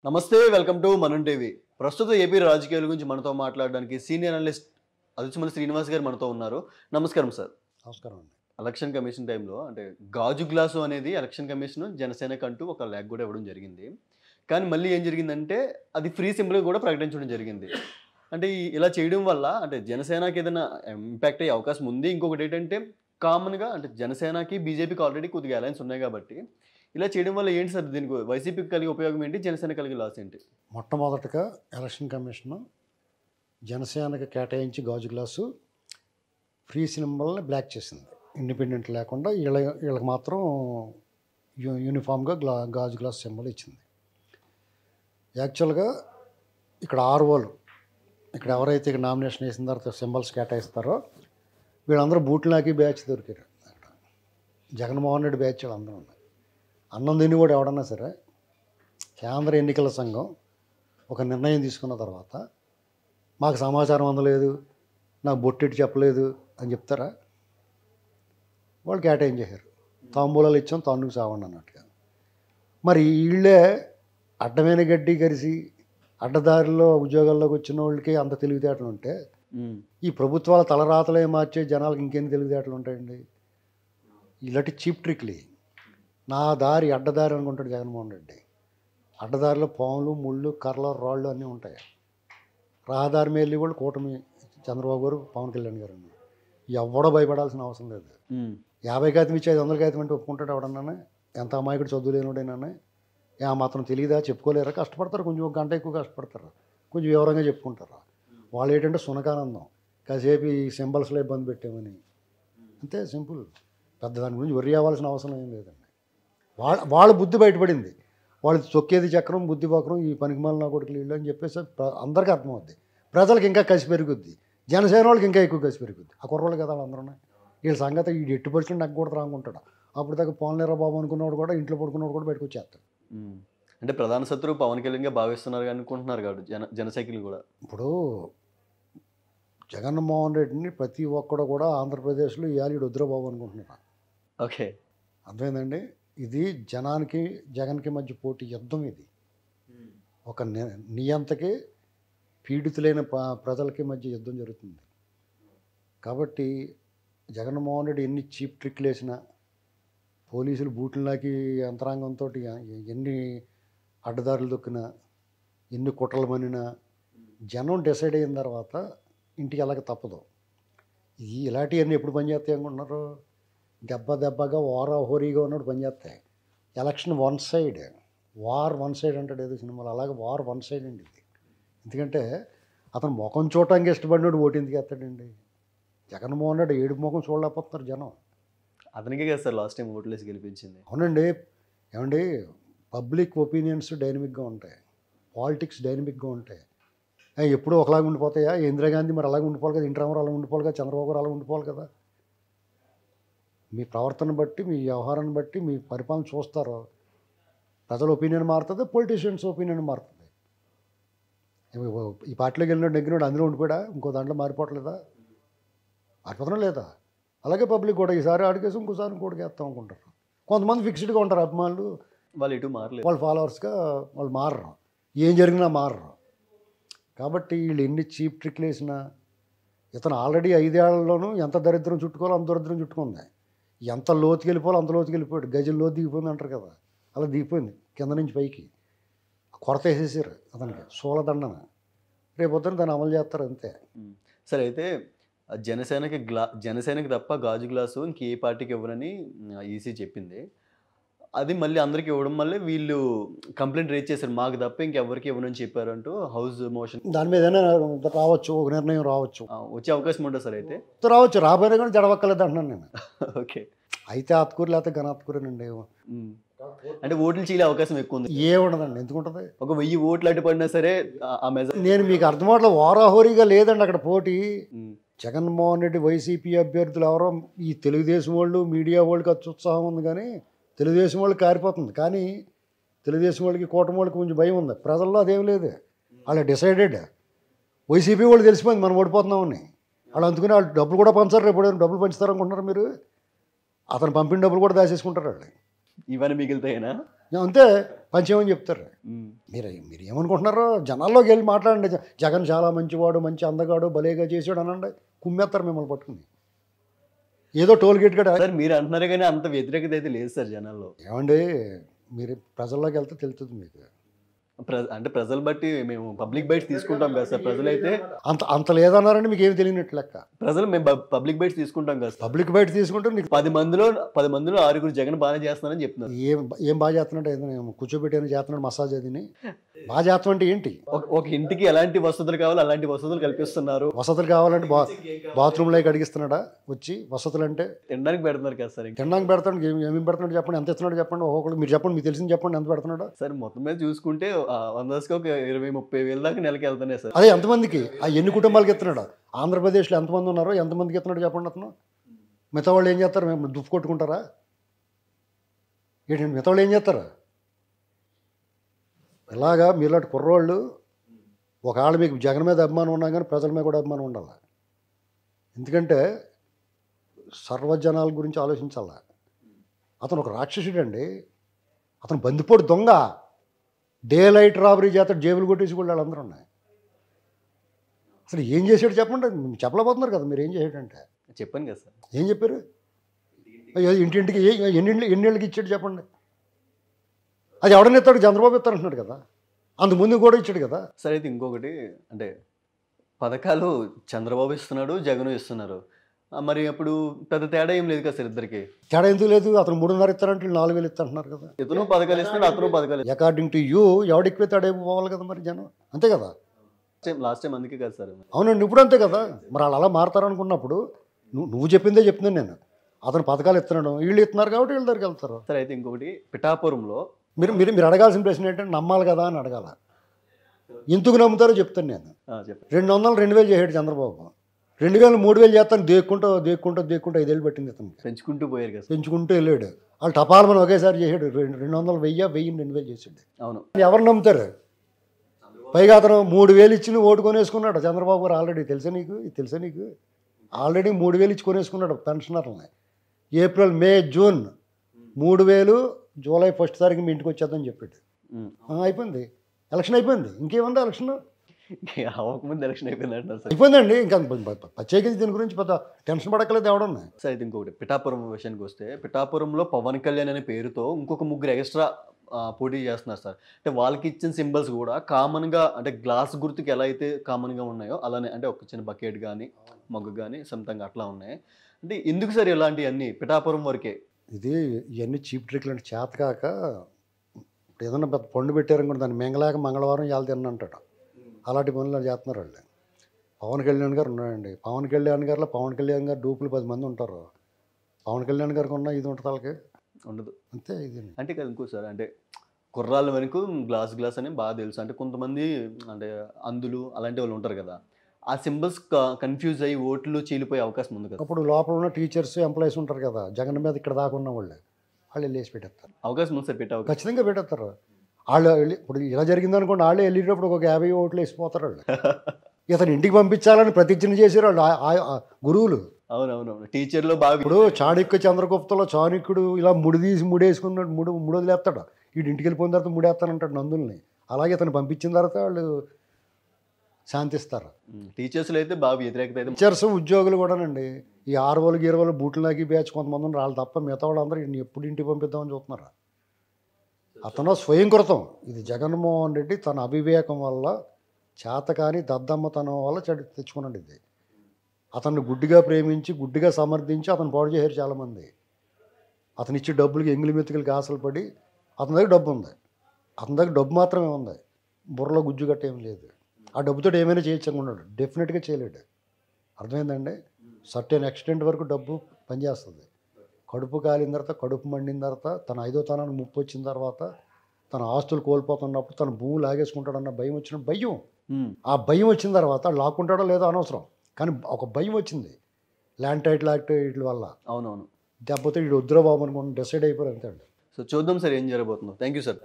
నమస్తే welcome to మనం TV. ప్రస్తుత ఏపీ రాజకీయాల గురించి మనతో మాట్లాడడానికి సీనియర్ అనలిస్ట్ అదితిమల్లి శ్రీనివాస్ గారు మనతో ఉన్నారు. నమస్కారం సార్. నమస్కారం అండి. ఎలక్షన్ కమిషన్ టైంలో అంటే గాజు గ్లాసు అనేది ఎలక్షన్ కమిషన్ జనసేనకు అంటూ ఒక ల్యాగ్ కూడా ఇవ్వడం జరిగింది. కానీ మళ్ళీ ఏం జరిగిందంటే అది ఫ్రీ సింబల్ కూడా ప్రకటించడం జరిగింది. అంటే ఇలా చేయడం వల్ల అంటే జనసేనకి ఏదైనా ఇంపాక్ట్ అయ్యే అవకాశం ఉంది. ఇంకొకటి ఏంటంటే కామన్‌గా అంటే జనసేనకి, బీజేపీకి ఆల్రెడీ కొద్దిగా అలయన్స్ ఉన్నాయి కాబట్టి ఇలా చేయడం వల్ల ఏంటి సార్ దీనికి వైసీపీకి కలిగే ఉపయోగం ఏంటి? జనసేనకి కలిగే లాస్ ఏంటి? మొట్టమొదటగా ఎలక్షన్ కమిషన్ జనసేనకి కేటాయించి గాజు గ్లాసు ఫ్రీ సింబల్ని బ్లాక్ చేసింది. ఇండిపెండెంట్ లేకుండా వీళ్ళకి మాత్రం యూనిఫామ్గా గాజు గ్లాస్ సింబల్ ఇచ్చింది. యాక్చువల్గా ఇక్కడ ఆర్ఓలు ఇక్కడ ఎవరైతే ఇక్కడ నామినేషన్ వేసిన తర్వాత సింబల్స్ కేటాయిస్తారో వీళ్ళందరూ బూట్లకి బ్యాచ్ దొరికారు. అక్కడ జగన్మోహన్ రెడ్డి బ్యాచ్ వాళ్ళందరూ ఉన్నాయి. అన్నం తిని కూడా ఎవడన్నా సరే కేంద్ర ఎన్నికల సంఘం ఒక నిర్ణయం తీసుకున్న తర్వాత మాకు సమాచారం అందలేదు, నాకు బొట్టెట్టి చెప్పలేదు అని చెప్తారా? వాళ్ళు కేటాయించేశారు. తాంబూలాలు ఇచ్చాం తాండుకు సావండి అన్నట్టుగా. మరి వీళ్ళే అడ్డమైన గడ్డి కరిసి అడ్డదారిలో ఉద్యోగాల్లోకి వచ్చిన వాళ్ళకి అంత తెలివితేటలు ఉంటే ఈ ప్రభుత్వాల తలరాతలే మార్చే జనాలకు ఇంకేం తెలివితేటలు ఉంటాయండి? ఇలాంటి చీప్ ట్రిక్లు. నా దారి అడ్డదారి అనుకుంటాడు జగన్మోహన్ రెడ్డి. అడ్డదారిలో పాములు, ముళ్ళు, కర్రలు, రాళ్ళు అన్నీ ఉంటాయి. రహదారి మీద వెళ్ళి కూడా కూటమి చంద్రబాబు గారు, పవన్ కళ్యాణ్ గారు అన్నారు. ఎవడో భయపడాల్సిన అవసరం లేదు. 50 కాగితం ఇచ్చి 500 కాగితం అంటే ఒప్పుకుంటాడు ఎవడన్నా? ఎంత అమాయకుడు చదువు లేనుడైనా ఆ మాత్రం తెలియదా? చెప్పుకోలేరా? కష్టపడతారు, కొంచెం ఒక గంట ఎక్కువ కష్టపడతారు, కొంచెం వివరంగా చెప్పుకుంటారు. వాళ్ళు ఏంటంటే సునకానందం, కాసేపు ఈ సింబల్స్లో ఇబ్బంది పెట్టామని, అంతే సింపుల్. పెద్ద దాని గురించి వర్రీ అవ్వాల్సిన అవసరం ఏం లేదండి. వాళ్ళ బుద్ధి బయటపడింది. వాళ్ళు చొక్కేది చక్రం, బుద్ధి పక్రం, ఈ పనికిమాలిన కొడుకులు వీళ్ళు అని చెప్పేసి అందరికీ అర్థమవుద్ది. ప్రజలకు ఇంకా కసి పెరుగుద్ది, జనసేన వాళ్ళకి ఇంకా ఎక్కువ కసి పెరుగుద్ది. ఆ కుర్రోళ్ళు కదా వాళ్ళందరూ. వీళ్ళ సంగతి ఈ ఎట్టి పరిస్థితులు నాకు కూడా రానుకుంటాడు. అప్పుడు దాకా పోన్లేరా బాబు అనుకున్నవాడు కూడా, ఇంట్లో పడుకున్నవాడు కూడా బయటకు వచ్చేస్తాడు. అంటే ప్రధాన శత్రువు పవన్ కళ్యాణ్గా భావిస్తున్నారు అనుకుంటున్నారు కాబట్టి జనసైకిల్ కూడా. ఇప్పుడు జగన్మోహన్ రెడ్డిని ప్రతి ఒక్కడు కూడా ఆంధ్రప్రదేశ్లో ఇవాళ వద్దురాబాబు అనుకుంటున్నారు. ఓకే, అర్థమైందండి. ఇది జనానికి జగన్కి మధ్య పోటీ యుద్ధం. ఇది ఒక నియంతకి పీడితులైన ప్రజలకి మధ్య యుద్ధం జరుగుతుంది. కాబట్టి జగన్మోహన్ రెడ్డి ఎన్ని చీప్ ట్రిక్లు వేసినా, పోలీసులు బూట్లకి యంత్రాంగంతో ఎన్ని అడ్డదారులు దొక్కినా, ఎన్ని కుట్రలు మనినా, జనం డిసైడ్ అయిన తర్వాత ఇంటికి వెళ్ళక తప్పదు. ఇలాంటివన్నీ ఎప్పుడు పనిచేస్తాయి అనుకుంటున్నారు? దెబ్బగా హోరీగా ఉన్నప్పుడు పనిచేస్తాయి. Election one side, war one side అంటాడు ఏదో సినిమాలో, అలాగే వార్ వన్ సైడ్ అండి ఇది. ఎందుకంటే అతను ముఖం చూడటానికి ఇష్టపడినోడు ఓటు ఎందుకు వేస్తాడండి? జగన్మోహన్ రెడ్డి ఏడుపు ముఖం చూడలేకపోతున్నారు జనం. అతనికే కదా సార్ లాస్ట్ టైం ఓట్లేసి గెలిపించింది. అవునండి. ఏమండి, పబ్లిక్ ఒపీనియన్స్ డైనమిక్గా ఉంటాయి, పాలిటిక్స్ డైనమిక్గా ఉంటాయి. ఎప్పుడూ ఒకలాగా ఉండిపోతాయా? ఇందిరాగాంధీ మరి అలాగే ఉండిపోవాలి కదా, ఎన్టీ రామారావు అలా ఉండిపోవాలి కదా, చంద్రబాబు గారు అలా ఉండిపోవాలి కదా. మీ ప్రవర్తన బట్టి, మీ వ్యవహారాన్ని బట్టి మీ పరిపాలన చూస్తారు. ప్రజల ఒపీనియన్ మారుతుంది, పొలిటీషియన్స్ ఒపీనియన్ మారుతుంది. ఈ పార్టీలోకి వెళ్ళినాడు నెగ్గినాడు అందులో ఉండిపోయాడా? ఇంకో దాంట్లో మారిపోవట్లేదా? మారిపోతున్నా లేదా? అలాగే పబ్లిక్ కూడా ఈసారి ఆడికేసి ఇంకోసారి ఇంకోటికి వేస్తాం అనుకుంటారు. కొంతమంది ఫిక్స్డ్గా ఉంటారు అభిమానులు, వాళ్ళు ఇటు మారలేదు, వాళ్ళ ఫాలోవర్స్గా వాళ్ళు మారరు, ఏం జరిగినా మారరు. కాబట్టి వీళ్ళు ఎన్ని చీప్ ట్రిక్లు వేసినా, ఇతను ఆల్రెడీ 5 ఏళ్లలోనూ ఎంత దరిద్రం చుట్టుకోవాలో అంత దరిద్రం చుట్టుకుంది. ఎంత లోతుకి వెళ్ళిపోవాలో అంత లోతుకి వెళ్ళిపోయాడు. గజం లోతు దిగిపోయింది అంటారు కదా, అలా దిగిపోయింది కింద నుంచి పైకి. కొరత వేసేసారు అతనికి సోలదండన. రేపొద్దున దాన్ని అమలు చేస్తారు అంతే. సరే, అయితే జనసేనకి తప్ప గాజు గ్లాసు ఇంక ఏ పార్టీకి ఇవ్వరని ఈసీ చెప్పింది. అది మళ్ళీ అందరికి ఇవ్వడం వల్లే వీళ్ళు కంప్లైంట్ రేజ్ చేశారు, మాకు తప్ప ఇంకెవరికి ఇవ్వనని చెప్పారు అంటూ హౌస్ మోషన్. దాని మీద రావచ్చు, ఒక నిర్ణయం రావచ్చు, వచ్చే అవకాశం ఉంటుంది సార్. అయితే రావచ్చు, రాబోయే కానీ జడవక్కలేదు అంటున్నాను నేను. ఓకే, అయితే ఆత్కూరు లేకపోతే ఘనాత్కూరేనండి. అంటే ఓట్లు చీలే అవకాశం ఎక్కువ ఉంది. ఏముండదండి, ఎందుకుంటుంది? ఒక 1000 ఓట్లు అడ్డు పడినా సరే ఆ మెజార్. నేను మీకు అర్థమవట్ల వారాహోరీగా లేదండి అక్కడ పోటీ. జగన్మోహన్ రెడ్డి వైసీపీ అభ్యర్థులు ఎవరో ఈ తెలుగుదేశం వాళ్ళు, మీడియా వాళ్ళకి అత్యుత్సాహం ఉంది, కానీ తెలుగుదేశం వాళ్ళకి కారిపోతుంది. కానీ తెలుగుదేశం వాళ్ళకి, కూటమి వాళ్ళకి కొంచెం భయం ఉంది. ప్రజల్లో అదేం లేదు, వాళ్ళు డిసైడెడ్. వైసీపీ వాళ్ళు తెలిసిపోయింది మనం ఓడిపోతున్నామని. వాళ్ళు అందుకుని వాళ్ళు డబ్బులు కూడా పంచారు. రేపు డబ్బులు పంచుతారనుకుంటున్నారు మీరు? అతను పంపిన డబ్బులు కూడా దాచేసుకుంటారు వాళ్ళు. ఇవన్నీ మిగులుతాయినా? అంతే. పంచేమని చెప్తారు. ఉమ్. మీరు ఏమనుకుంటున్నారో జనాల్లోకి వెళ్ళి మాట్లాడండి. జగన్ చాలా మంచివాడు, మంచి అందగాడు, భలేగా చేసాడు అనండి, కుమ్మేస్తారు మిమ్మల్ని పట్టుకుని. ఏదో టోల్ గేట్ కూడా సార్ మీరు అంటున్నారు కానీ అంత వ్యతిరేకత అయితే లేదు సార్ జనాల్లో. ఏమండి, మీరు ప్రజల్లోకి వెళ్తే తెలుస్తుంది మీకు. అంటే ప్రజలు బట్టి మేము పబ్లిక్ బైట్స్ తీసుకుంటాం కదా సార్. ప్రజలైతే అంత లేదన్నారంటే మీకు ఏమి తెలియనట్టు లెక్క. ప్రజలు మేము పబ్లిక్ బైట్స్ తీసుకుంటాం కదా సార్. పబ్లిక్ బయట తీసుకుంటే నీకు 10 మందిలో 6 జగన్ బాగానే చేస్తున్నారని చెప్తున్నారు. ఏం బాగా చేస్తున్నాడు, ఏదైనా కూర్చోబెట్టి చేస్తున్నాడు మసాజ్ అదిని. బాగా చేస్తాం అంటే ఏంటి? ఒక ఇంటికి ఎలాంటి వసతులు కావాలో అలాంటి వసతులు కల్పిస్తున్నారు. వసతులు కావాలంటే బాత్రూంలో అడిగిస్తున్నాడా వచ్చి? వసతులు అంటే తినడానికి పెడుతున్నారు కదా సార్. తినడానికి పెడతాడు. ఏమేమి పెడుతున్నాడు చెప్పండి, ఎంత ఇస్తున్నాడు చెప్పండి. ఒక్కొక్కరు మీరు చెప్పండి, మీకు తెలిసింది చెప్పండి, ఎంత పెడుతున్నాడు సార్. మొత్తం మీద చూసుకుంటే 100కి ఒక 20-30 వేల దాకా నెలకి వెళ్తున్నాయి సార్. అదే ఎంతమందికి, ఎన్ని కుటుంబాలకి ఇస్తున్నాడు? ఆంధ్రప్రదేశ్లో ఎంతమంది ఉన్నారో, ఎంతమందికి ఇస్తున్నాడు చెప్పండి. అతను మిగతా వాళ్ళు ఏం చేస్తారు? మేము దుప్పు కొట్టుకుంటారా ఏంటండి? మిగతా వాళ్ళు ఏం చేస్తారు? ఇలాగా మీలాంటి కుర్రోళ్ళు ఒకవేళ మీకు జగన్ మీద అభిమానం ఉన్నా కానీ ప్రజల మీద కూడా అభిమానం ఉండాలి. ఎందుకంటే సర్వజనాల గురించి ఆలోచించాల. అతను ఒక రాక్షసుడు అండి. అతను బందిపోటు దొంగ. డే లైట్ రాబరీ చేస్తాడు, జేబులు కొట్టేసి కూడా వాళ్ళందరూ ఉన్నాయి. అసలు ఏం చేసాడు చెప్పండి. చెప్పలేకపోతున్నారు కదా మీరు ఏం చేసాడంటే. చెప్పాను కదా సార్. ఏం చెప్పారు? ఇంటింటికి ఎన్నేళ్ళకి ఇచ్చాడు చెప్పండి. అది ఎవడన్నా ఇస్తాడు? చంద్రబాబు ఇస్తాడు అంటున్నాడు కదా. అందు ముందు కూడా ఇచ్చాడు కదా. సరే అయితే ఇంకొకటి అంటే పథకాలు చంద్రబాబు ఇస్తున్నాడు, జగన్ ఇస్తున్నారు. మరి అప్పుడు పెద్ద తేడా ఏం లేదు కదా సార్ ఇద్దరికి. తేడా ఎందుకు లేదు? అతను 3.5 ఇస్తారంటే 4,000 ఇస్తారంటున్నారు కదా. ఇతను పథకాలు ఇస్తున్నాడు, అతను పథకాలు. అకార్డింగ్ టు యూ ఎవడెక్కితే తేడా పోవాలి కదా మరి జనం. అంతే కదా. లాస్ట్ టైం అందుకే కదా సార్. అవునండి, ఇప్పుడు అంతే కదా. మరి వాళ్ళు అలా మారతారనుకున్నప్పుడు నువ్వు చెప్పిందే చెప్తున్నాను నేను. అతను పథకాలు ఇస్తున్నాడు, వీళ్ళు ఇస్తున్నారు కాబట్టి వీళ్ళ దగ్గరికి వెళ్తారు. సరే అయితే ఇంకొకటి పిఠాపురంలో మీరు మీరు మీరు అడగాల్సిన ప్రశ్న ఏంటంటే నమ్మాలి కదా అని అడగాల. ఎందుకు నమ్ముతారో చెప్తాను నేను. చెప్పండి. 200 2,000 చేసాడు చంద్రబాబు. 2,000 3,000 చేస్తాను దేక్కుంటూ 5 ఏళ్ళు పట్టింది అతను. పెంచుకుంటూ పోయారు కదా. పెంచుకుంటూ వెళ్ళాడు. వాళ్ళు టపాలు మనం ఒకేసారి చేసాడు. 200 1000 2,000 చేసాడు. అవును. ఎవరు నమ్ముతారు? పైగా అతను 3,000 ఇచ్చి ఓటు కొనేసుకున్నాడు చంద్రబాబు గారు. ఆల్రెడీ తెలుసా నీకు ఆల్రెడీ 3,000 ఇచ్చి కొనేసుకున్నాడు పెన్షనర్లని. ఏప్రిల్ మే జూన్ 3,000, జూలై 1 తారీఖు మీ ఇంటికి వచ్చేద్దని చెప్పాడు. అయిపోయింది, ఎలక్షన్ అయిపోయింది. ఇంకేముంది ఎలక్షన్? అవ్వకముందు ఎలక్షన్ అయిపోయింది అంటారు సార్. అయిపోయిందండి. ఇంకా ప్రత్యేకించి దీని గురించి పెద్ద టెన్షన్ పడక్కలేదు ఎవడన్నా. సార్ అయితే ఇంకొకటి పిఠాపురం విషయానికి వస్తే, పిఠాపురంలో పవన్ కళ్యాణ్ అనే పేరుతో ఇంకొక 3 ఎక్స్ట్రా పోటీ చేస్తున్నారు సార్. అంటే వాళ్ళకి ఇచ్చిన సింబల్స్ కూడా కామన్గా, అంటే గ్లాస్ గుర్తుకి ఎలా అయితే కామన్గా ఉన్నాయో అలానే, అంటే ఒక చిన్న బకెట్ కానీ మగ్గు కానీ సొంతంగా అట్లా ఉన్నాయి. అంటే ఎందుకు సార్ ఇలాంటివన్నీ పిఠాపురం వరకే? ఇవన్నీ చీప్ ట్రిక్లు అంటే చేతకాక ఇప్పుడు ఏదన్నా పెద్ద పండు పెట్టారనుకోండి, దాన్ని మెంగలేక మంగళవారం ఇవాళ తిన్నంటాడు. అలాంటి పనులు చేస్తున్నారు వాళ్ళు. పవన్ కళ్యాణ్ గారు ఉన్నాడండి. పవన్ కళ్యాణ్ గారు డూపులు 10 మంది ఉంటారు. పవన్ కళ్యాణ్ గారికి ఉన్న ఇది ఉంటుంది వాళ్ళకి ఉండదు. అంతే. ఇది అంటే కదా ఇంకో సార్, అంటే కుర్రాళ్ళ వరకు గ్లాస్ అని బాగా తెలుసు. అంటే కొంతమంది అంటే అందులు అలాంటి వాళ్ళు ఉంటారు కదా, ఆ సింబల్స్ కన్ఫ్యూజ్ అయ్యి ఓట్లు చీలిపోయే అవకాశం ఉంది కదా. అప్పుడు లోపల ఉన్న టీచర్స్ ఎంప్లాయీస్ ఉంటారు కదా, జగన్ మీద ఇక్కడ దాకా ఉన్న వాళ్ళు వెళ్ళేసి పెట్టేస్తారు. అవకాశం ఉంది సార్, పెట్టే అవకాశం ఖచ్చితంగా పెట్టేస్తారు. వాళ్ళు ఇప్పుడు ఇలా జరిగిందనుకోండి, వాళ్ళే వెళ్ళేటప్పుడు ఒక 50 ఓట్లు వేసిపోతారు వాళ్ళు. ఇతను ఇంటికి పంపించాలని ప్రతిజ్ఞ చేశారు వాళ్ళు గురువులు. అవునవును. టీచర్లు బాగా ఇప్పుడు చాణక్య చంద్రగుప్తలో చాణక్యుడు ఇలా ముడేసుకున్నాడు, ముడి వదిలేస్తాడు. వీడు ఇంటికి వెళ్ళిపోయిన తర్వాత ముడేస్తానంటాడు నందుల్ని. అలాగే ఇతను పంపించిన తర్వాత వాళ్ళు శాంతిస్తారు. టీచర్స్లో అయితే బాగా వ్యతిరేకత అయితే. టీచర్స్ ఉద్యోగులు కూడానండి. ఈ 6 20 బూట్లు నాకి బ్యాచ్ కొంతమంది ఉన్నారు. వాళ్ళు తప్ప మిగతా వాళ్ళందరూ ఎప్పుడు ఇంటికి పంపిద్దామని చూస్తున్నారు. అతను స్వయంకృతం. ఇది జగన్మోహన్ రెడ్డి తన అవివేకం వల్ల, చేతకాని దద్దమ్మతనం వల్ల తెచ్చుకున్నాడు. ఇది అతన్ని గుడ్డిగా ప్రేమించి, గుడ్డిగా సమర్థించి అతను పాడు చేశారు చాలామంది. అతను ఇచ్చే డబ్బులకి ఎంగిలి మెతుకులకి ఆశలు పడి. అతని దగ్గర డబ్బు ఉంది, అతని దగ్గర డబ్బు మాత్రమే ఉంది, బుర్రలో గుజ్జు గట్ట ఏం లేదు. ఆ డబ్బుతో ఏమైనా చేయొచ్చు అనుకున్నాడు. డెఫినెట్గా చేయలేడు. అర్థమైందండి? సర్టెన్ ఎక్స్టెంట్ వరకు డబ్బు పనిచేస్తుంది. కడుపు కాలిన తర్వాత, కడుపు మండిన తర్వాత, తన 5వ తనానికి ముప్పు వచ్చిన తర్వాత, తన ఆస్తులు కోల్పోతున్నప్పుడు, తన భూమి లాగేసుకుంటాడన్న భయం వచ్చిన భయం. ఆ భయం వచ్చిన తర్వాత లాక్కుంటాడో లేదో అనవసరం, కానీ ఒక భయం వచ్చింది ల్యాండ్ టైటిల్ యాక్ట్ వీటి వల్ల. అవునవును. దెబ్బతో వీడు వద్దురా బాబు అనుకుని డిసైడ్ అయిపోయారు. అంతే అండి. సో చూద్దాం సార్ ఏం జరగబోతుందో. Thank you sir.